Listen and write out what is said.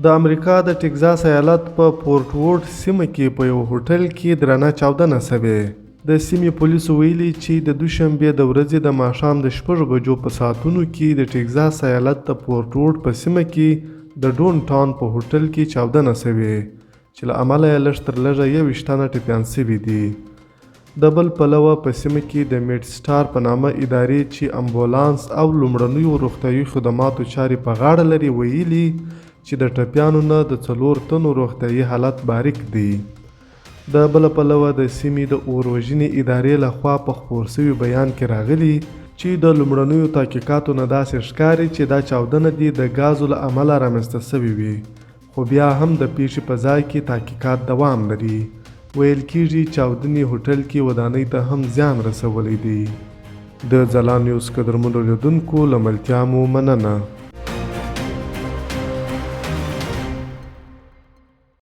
د امریکا د ټکزاس ایالت په پورټ وورډ سیمه کې په یو هوټل کې درنه چاودنه شوې. د سیمې پولیسو ویلي چې د دوشنبې د ورځې د ماښام د 6 بجو په ساعتونو کې د ټکزاس ایالت د پورټ وورډ په سیمه کې د ډون ټاون په هوټل کې چاودنه شوې چې له امله یې لږ تر لږه 21 تنه ټپیان شوي دي. د بل پلوه په سیمه کې د میډ سټار په نامه ادارې چې امبولانس او لومړنیو روغتیايي خدماتو چارې په غاړه لري ویلي چې د ټپیانو نه د 4 تنو روغتیايي حالت باریک دی. د بل پلوه د سیمې د اور وژنې ادارې لخوا په خپور شوي بیان کې راغلي چې د لومړنیو تحقیقاتو نه داسې ښکاري چې دا چاودنه دې د ګازو له امله رامنځته شوې وي، خو بیا هم د پیښې په ځای کې تحقیقات دوام لري. ویل کېږي چاودنې هوټل کې ودانۍ ته هم زیان رسولی دی. د ځلا نیوز قدرمنو لیدونکو له ملتیا مو مننه.